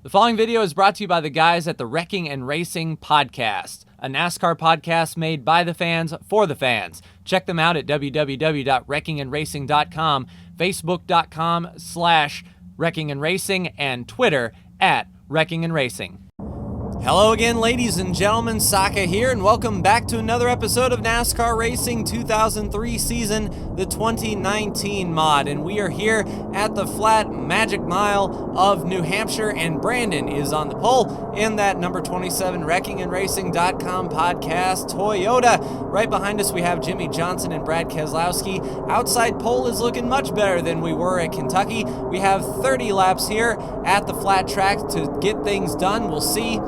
The following video is brought to you by the guys at the Wrecking and Racing Podcast, a NASCAR podcast made by the fans for the fans. Check them out at www.wreckingandracing.com, facebook.com/wreckingandracing, and Twitter at Wrecking and Racing. Hello again, ladies and gentlemen, Saka here, and welcome back to another episode of NASCAR Racing 2003 season, the 2019 mod. And we are here at the flat Magic Mile of New Hampshire, and Brandon is on the pole in that number 27 wreckingandracing.com podcast Toyota. Right behind us we have Jimmy Johnson and Brad Keselowski. Outside pole is looking much better than we were at Kentucky. We have 30 laps here at the flat track to get things done. We'll see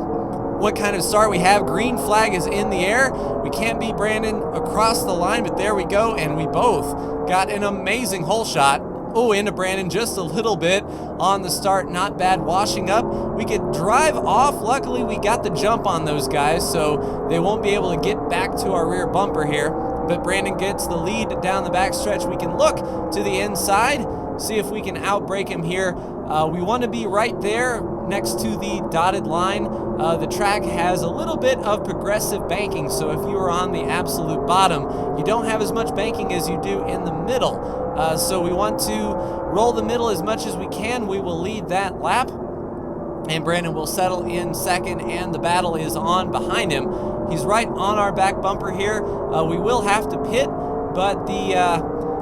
what kind of start we have. Green flag is in the air. We can't beat Brandon across the line, but there we go, and we both got an amazing hole shot. Oh, into Brandon just a little bit on the start. Not bad. Washing up. We could drive off. Luckily, we got the jump on those guys, so they won't be able to get back to our rear bumper here. But Brandon gets the lead down the backstretch. We can look to the inside, see if we can outbrake him here. We want to be right there next to the dotted line. The track has a little bit of progressive banking, so if you are on the absolute bottom, you don't have as much banking as you do in the middle. So we want to roll the middle as much as we can. We will lead that lap, and Brandon will settle in second, and the battle is on behind him. He's right on our back bumper here. We will have to pit, but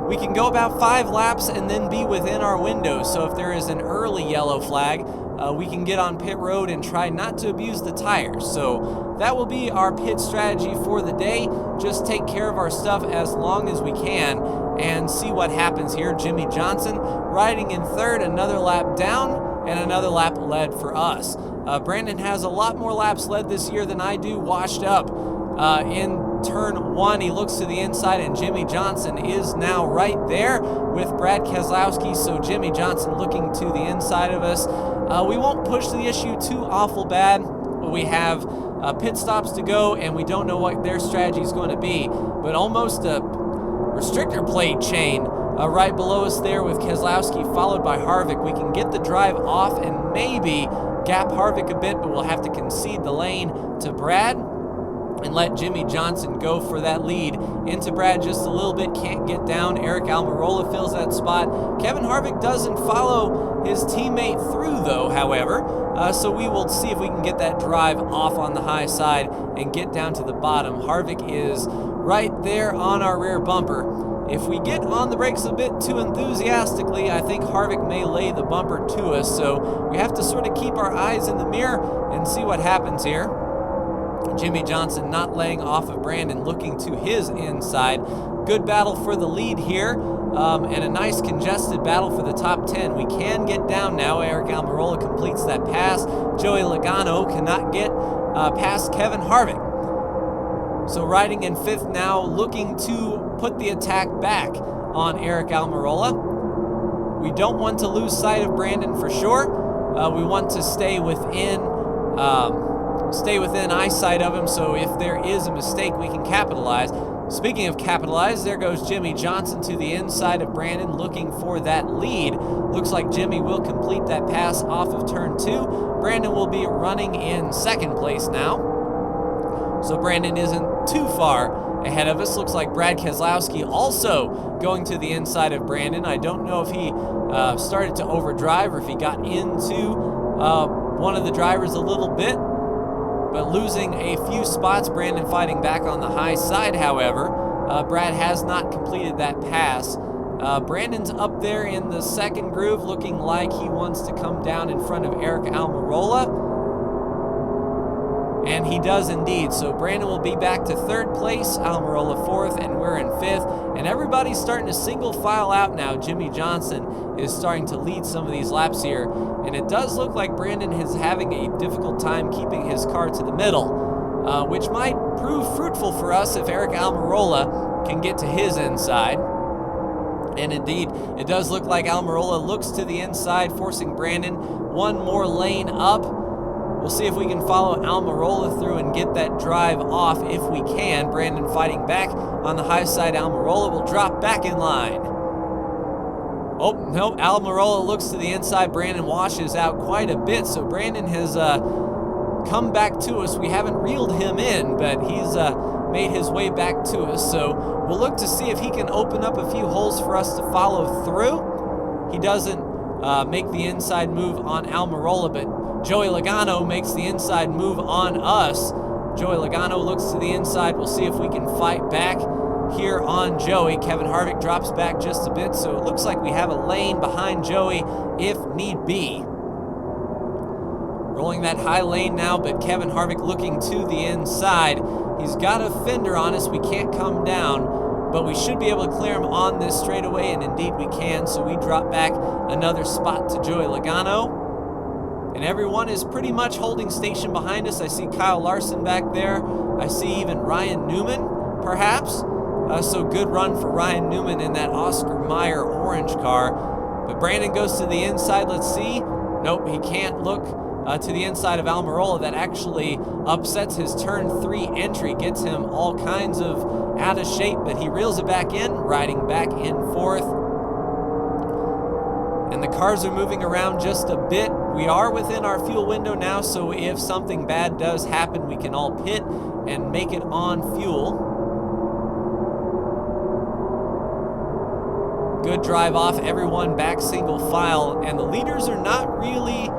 we can go about 5 laps and then be within our window. So if there is an early yellow flag, we can get on pit road and try not to abuse the tires. So that will be our pit strategy for the day. Just take care of our stuff as long as we can and see what happens here. Jimmy Johnson riding in third, another lap down and another lap led for us. Brandon has a lot more laps led this year than I do, washed up. In turn 1, he looks to the inside, and Jimmy Johnson is now right there with Brad Keselowski. So Jimmy Johnson looking to the inside of us. We won't push the issue too awful bad. We have pit stops to go, and we don't know what their strategy is going to be. But almost a restrictor plate chain right below us there with Keselowski, followed by Harvick. We can get the drive off and maybe gap Harvick a bit, but we'll have to concede the lane to Brad and let Jimmy Johnson go for that lead. Into Brad just a little bit, can't get down. Eric Almirola fills that spot. Kevin Harvick doesn't follow his teammate through though, however, so we will see if we can get that drive off on the high side and get down to the bottom. Harvick is right there on our rear bumper. If we get on the brakes a bit too enthusiastically, I think Harvick may lay the bumper to us, so we have to sort of keep our eyes in the mirror and see what happens here. Jimmy Johnson not laying off of Brandon, looking to his inside. Good battle for the lead here, and a nice congested battle for the top 10. We can get down now. Eric Almirola completes that pass. Joey Logano cannot get past Kevin Harvick. So riding in 5th now, looking to put the attack back on Eric Almirola. We don't want to lose sight of Brandon for sure. We want to stay within eyesight of him, so if there is a mistake, we can capitalize. Speaking of capitalize, there goes Jimmy Johnson to the inside of Brandon, looking for that lead. Looks like Jimmy will complete that pass off of turn 2. Brandon will be running in 2nd place now, so Brandon isn't too far ahead of us. Looks like Brad Keselowski also going to the inside of Brandon. I don't know if he started to overdrive or if he got into one of the drivers a little bit, but losing a few spots. Brandon fighting back on the high side, however. Brad has not completed that pass. Brandon's up there in the 2nd groove, looking like he wants to come down in front of Eric Almirola. And he does indeed. So Brandon will be back to 3rd place, Almirola 4th, and we're in 5th. And everybody's starting to single file out now. Jimmy Johnson is starting to lead some of these laps here. And it does look like Brandon is having a difficult time keeping his car to the middle, which might prove fruitful for us if Eric Almirola can get to his inside. And indeed, it does look like Almirola looks to the inside, forcing Brandon one more lane up. We'll see if we can follow Almirola through and get that drive off if we can. Brandon fighting back on the high side. Almirola will drop back in line. Oh, no, Almirola looks to the inside. Brandon washes out quite a bit, so Brandon has come back to us. We haven't reeled him in, but he's made his way back to us, so we'll look to see if he can open up a few holes for us to follow through. He doesn't make the inside move on Almirola, but Joey Logano makes the inside move on us. Joey Logano looks to the inside. We'll see if we can fight back here on Joey. Kevin Harvick drops back just a bit, so it looks like we have a lane behind Joey if need be. Rolling that high lane now, but Kevin Harvick looking to the inside. He's got a fender on us. We can't come down, but we should be able to clear him on this straightaway, and indeed we can, so we drop back another spot to Joey Logano. And everyone is pretty much holding station behind us. I see Kyle Larson back there. I see even Ryan Newman, perhaps. So good run for Ryan Newman in that Oscar Mayer orange car. But Brandon goes to the inside. Let's see. Nope, he can't look to the inside of Almirola. That actually upsets his turn 3 entry, gets him all kinds of out of shape, but he reels it back in, riding back in 4th. And the cars are moving around just a bit. We are within our fuel window now, so if something bad does happen, we can all pit and make it on fuel. Good drive off, everyone back single file, and the leaders are not really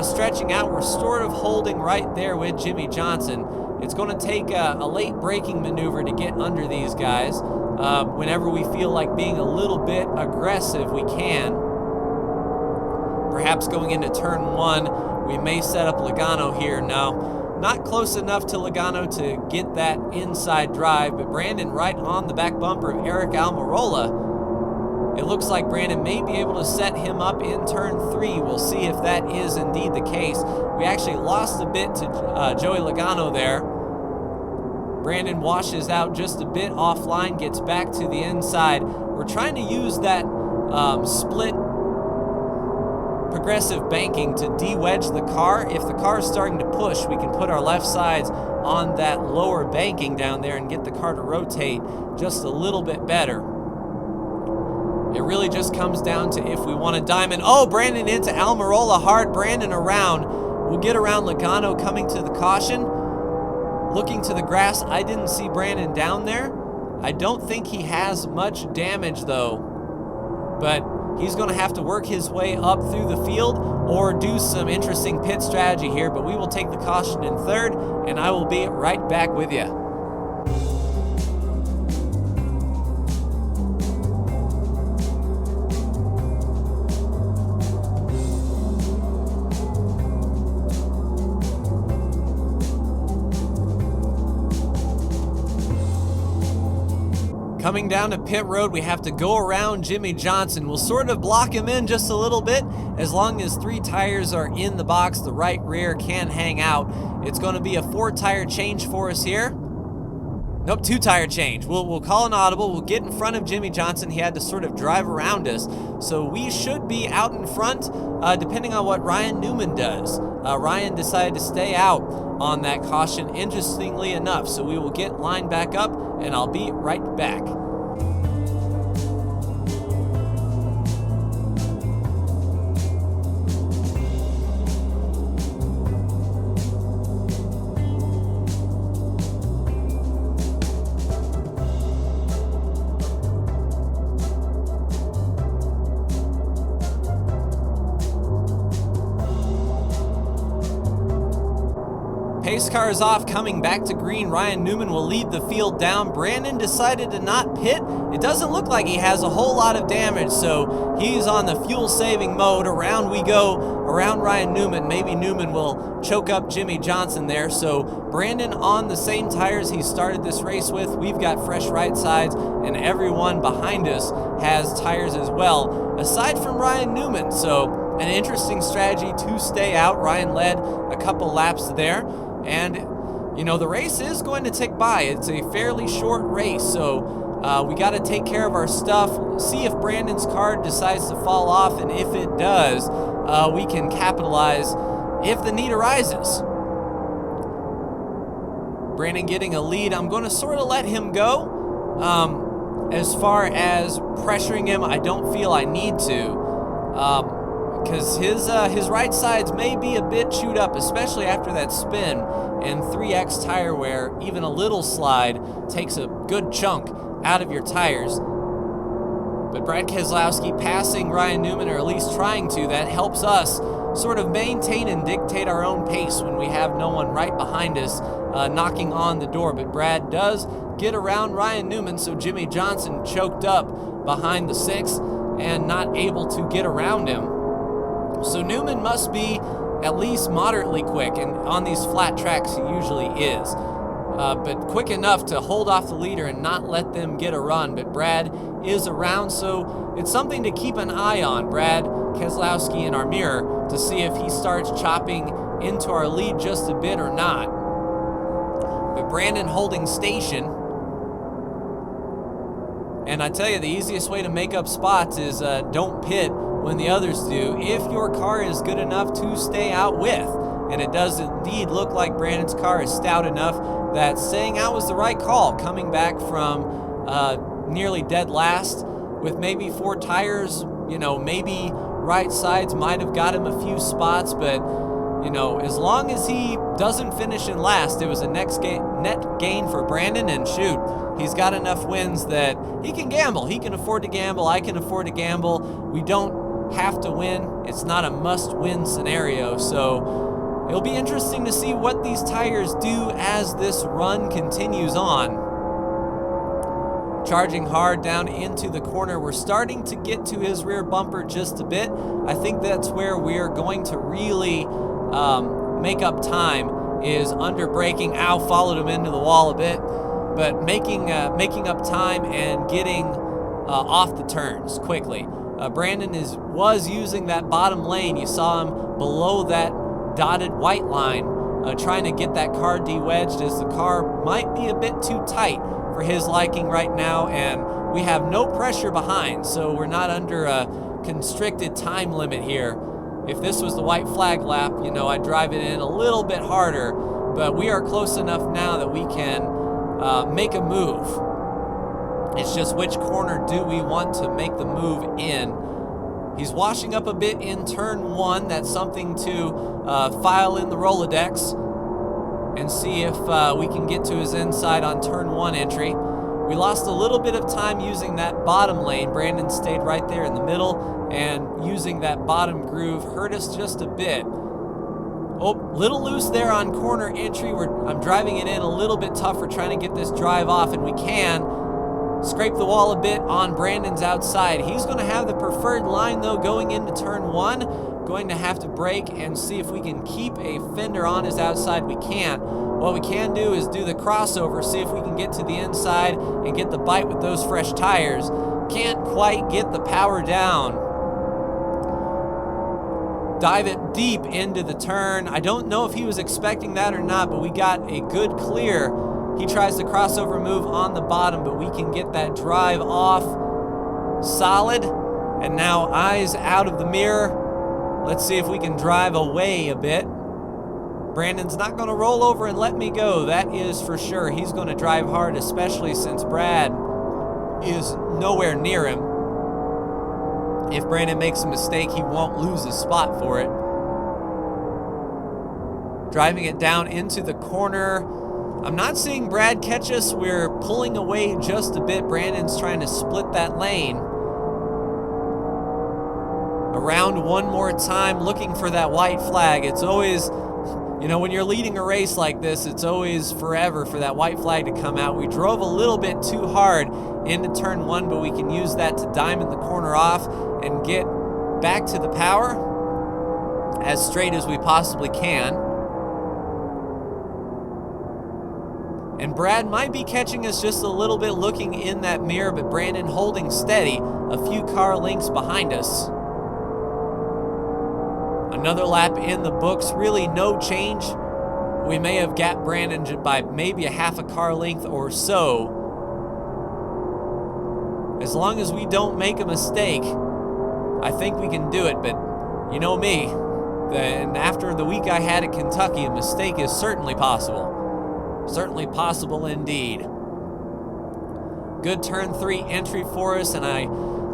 stretching out. We're sort of holding right there with Jimmy Johnson. It's going to take a late braking maneuver to get under these guys. Whenever we feel like being a little bit aggressive, we can. Perhaps going into turn 1, we may set up Logano here. No, not close enough to Logano to get that inside drive, but Brandon right on the back bumper of Eric Almirola. It looks like Brandon may be able to set him up in turn 3. We'll see if that is indeed the case. We actually lost a bit to Joey Logano there. Brandon washes out just a bit offline, gets back to the inside. We're trying to use that split progressive banking to de-wedge the car. If the car is starting to push, we can put our left sides on that lower banking down there and get the car to rotate just a little bit better. It really just comes down to if we want a diamond. Oh, Brandon into Almirola hard. Brandon around. We'll get around Logano coming to the caution. Looking to the grass. I didn't see Brandon down there. I don't think he has much damage though. But he's going to have to work his way up through the field or do some interesting pit strategy here. But we will take the caution in 3rd, and I will be right back with you. Coming down to pit road, we have to go around Jimmy Johnson. We'll sort of block him in just a little bit. As long as 3 tires are in the box, the right rear can hang out. It's going to be a 4-tire change for us here. Nope, 2-tire change. We'll call an audible. We'll get in front of Jimmy Johnson. He had to sort of drive around us. So we should be out in front, depending on what Ryan Newman does. Ryan decided to stay out on that caution, interestingly enough. So we will get lined back up, and I'll be right back. Pace car is off, coming back to green. Ryan Newman will lead the field down. Brandon decided to not pit. It doesn't look like he has a whole lot of damage, so he's on the fuel-saving mode. Around we go, around Ryan Newman. Maybe Newman will choke up Jimmy Johnson there. So Brandon on the same tires he started this race with. We've got fresh right sides, and everyone behind us has tires as well, aside from Ryan Newman. So an interesting strategy to stay out. Ryan led a couple laps there. And, you know, the race is going to tick by. It's a fairly short race, so we got to take care of our stuff, see if Brandon's car decides to fall off, and if it does, we can capitalize if the need arises. Brandon getting a lead. I'm going to sort of let him go. as far as pressuring him, I don't feel I need to. Because his right sides may be a bit chewed up, especially after that spin, and 3X tire wear, even a little slide, takes a good chunk out of your tires. But Brad Keselowski passing Ryan Newman, or at least trying to, that helps us sort of maintain and dictate our own pace when we have no one right behind us knocking on the door. But Brad does get around Ryan Newman, so Jimmy Johnson choked up behind the 6 and not able to get around him. So Newman must be at least moderately quick, and on these flat tracks he usually is. But quick enough to hold off the leader and not let them get a run. But Brad is around, so it's something to keep an eye on. Brad Keselowski in our mirror to see if he starts chopping into our lead just a bit or not. But Brandon holding station. And I tell you, the easiest way to make up spots is don't pit when the others do, if your car is good enough to stay out with. And it does indeed look like Brandon's car is stout enough that staying out was the right call, coming back from nearly dead last with maybe 4 tires. You know, maybe right sides might have got him a few spots, but you know, as long as he doesn't finish in last, it was a net gain for Brandon. And shoot, he's got enough wins that he can gamble. He can afford to gamble. I can afford to gamble. We don't have to win. It's not a must-win scenario, so it'll be interesting to see what these tires do as this run continues on. Charging hard down into the corner. We're starting to get to his rear bumper just a bit. I think that's where we're going to really make up time, is under braking. Ow, followed him into the wall a bit, but making up time and getting off the turns quickly. Brandon was using that bottom lane. You saw him below that dotted white line, trying to get that car de-wedged, as the car might be a bit too tight for his liking right now, and we have no pressure behind, so we're not under a constricted time limit here. If this was the white flag lap, you know, I'd drive it in a little bit harder, but we are close enough now that we can make a move. It's just which corner do we want to make the move in. He's washing up a bit in turn 1. That's something to file in the Rolodex and see if we can get to his inside on turn 1 entry. We lost a little bit of time using that bottom lane. Brandon stayed right there in the middle, and using that bottom groove hurt us just a bit. Oh, little loose there on corner entry. I'm driving it in a little bit tougher, trying to get this drive off, and we can scrape the wall a bit on Brandon's outside. He's going to have the preferred line, though, going into turn 1. Going to have to brake and see if we can keep a fender on his outside. We can't. What we can do is do the crossover, see if we can get to the inside and get the bite with those fresh tires. Can't quite get the power down. Dive it deep into the turn. I don't know if he was expecting that or not, but we got a good clear. He tries the crossover move on the bottom, but we can get that drive off solid. And now eyes out of the mirror. Let's see if we can drive away a bit. Brandon's not going to roll over and let me go. That is for sure. He's going to drive hard, especially since Brad is nowhere near him. If Brandon makes a mistake, he won't lose his spot for it. Driving it down into the corner. I'm not seeing Brad catch us. We're pulling away just a bit. Brandon's trying to split that lane. Around one more time, looking for that white flag. It's always, you know, when you're leading a race like this, it's always forever for that white flag to come out. We drove a little bit too hard into turn 1, but we can use that to diamond the corner off and get back to the power as straight as we possibly can. And Brad might be catching us just a little bit looking in that mirror, but Brandon holding steady a few car lengths behind us. Another lap in the books, really no change. We may have gapped Brandon by maybe a half a car length or so. As long as we don't make a mistake, I think we can do it, but you know me, and after the week I had at Kentucky, a mistake is certainly possible. Certainly possible indeed. Good turn 3 entry for us, and I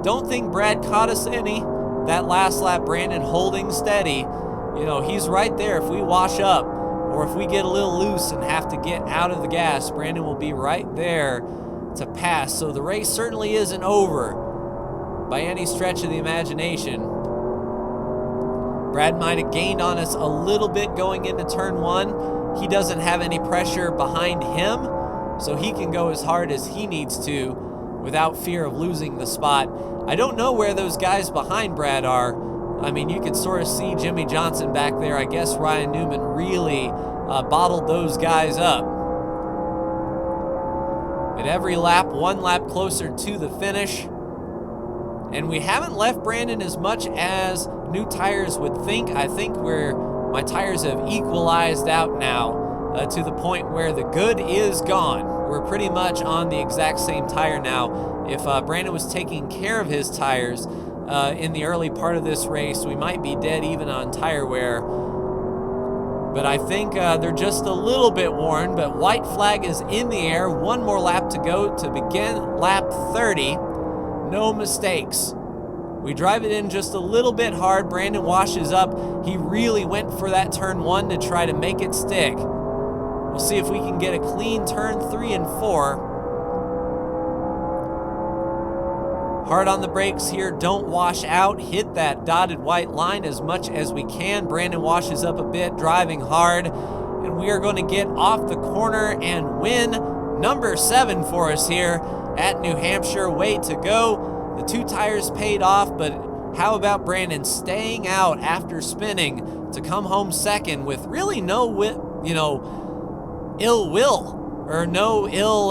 don't think Brad caught us any. That last lap, Brandon holding steady. You know, he's right there. If we wash up or if we get a little loose and have to get out of the gas, Brandon will be right there to pass. So the race certainly isn't over by any stretch of the imagination. Brad might have gained on us a little bit going into turn 1. He doesn't have any pressure behind him, so he can go as hard as he needs to without fear of losing the spot. I don't know where those guys behind Brad are. I mean, you could sort of see Jimmy Johnson back there. I guess Ryan Newman really bottled those guys up. But every lap, one lap closer to the finish. And we haven't left Brandon as much as new tires would think. I think my tires have equalized out now to the point where the good is gone. We're pretty much on the exact same tire now. If Brandon was taking care of his tires in the early part of this race, we might be dead even on tire wear. But I think they're just a little bit worn, but white flag is in the air. One more lap to go to begin lap 30. No mistakes. We drive it in just a little bit hard. Brandon washes up. He really went for that turn 1 to try to make it stick. We'll see if we can get a clean turn 3 and 4. Hard on the brakes here. Don't wash out. Hit that dotted white line as much as we can. Brandon washes up a bit, driving hard. And we are going to get off the corner and win number 7 for us here at New Hampshire. Way to go. The 2 tires paid off, but how about Brandon staying out after spinning to come home second with really no, ill will or no ill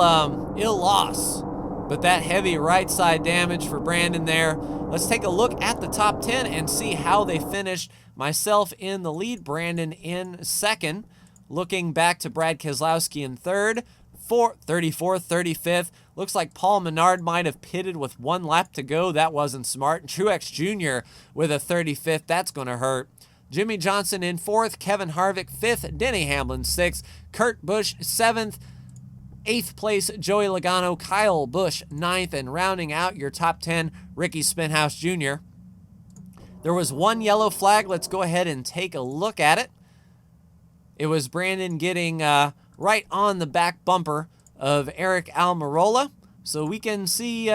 loss. But that heavy right side damage for Brandon there. Let's take a look at the top 10 and see how they finished. Myself in the lead, Brandon in second. Looking back to Brad Keselowski in third. 34th, 35th. Looks like Paul Menard might have pitted with 1 lap to go. That wasn't smart. Truex Jr. with a 35th. That's going to hurt. Jimmy Johnson in 4th. Kevin Harvick 5th. Denny Hamlin 6th. Kurt Busch 7th. 8th place, Joey Logano. Kyle Busch 9th. And rounding out your top 10, Ricky Stenhouse Jr. There was 1 yellow flag. Let's go ahead and take a look at it. It was Brandon getting right on the back bumper of Eric Almirola. So we can see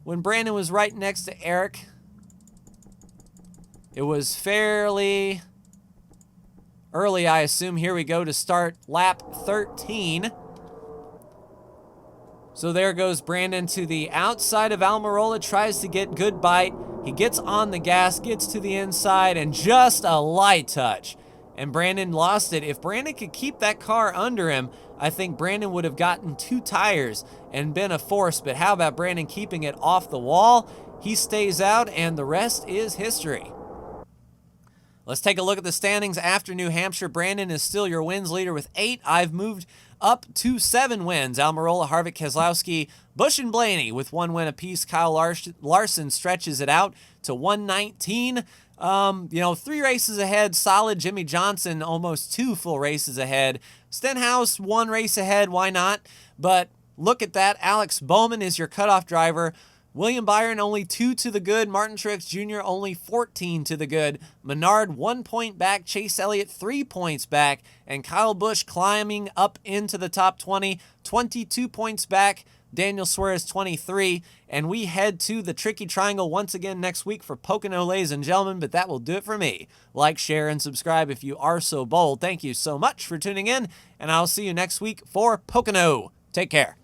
when Brandon was right next to Eric, it was fairly early, I assume. Here we go to start lap 13. So there goes Brandon to the outside of Almirola, tries to get good bite. He gets on the gas, gets to the inside, and just a light touch. And Brandon lost it. If Brandon could keep that car under him, I think Brandon would have gotten 2 tires and been a force. But how about Brandon keeping it off the wall? He stays out, and the rest is history. Let's take a look at the standings after New Hampshire. Brandon is still your wins leader with 8. I've moved up to 7 wins. Almirola, Harvick, Keselowski, Busch, and Blaney with 1 win apiece. Kyle Larson stretches it out to 119. 3 races ahead. Solid. Jimmy Johnson almost 2 full races ahead. Stenhouse 1 race ahead. Why not? But look at that. Alex Bowman is your cutoff driver. William Byron only 2 to the good. Martin Truex Jr. only 14 to the good. Menard 1 point back. Chase Elliott 3 points back. And Kyle Busch climbing up into the top 20. 22 points back. Daniel Suarez 23. And we head to the Tricky Triangle once again next week for Pocono, ladies and gentlemen. But that will do it for me. Like, share, and subscribe if you are so bold. Thank you so much for tuning in. And I'll see you next week for Pocono. Take care.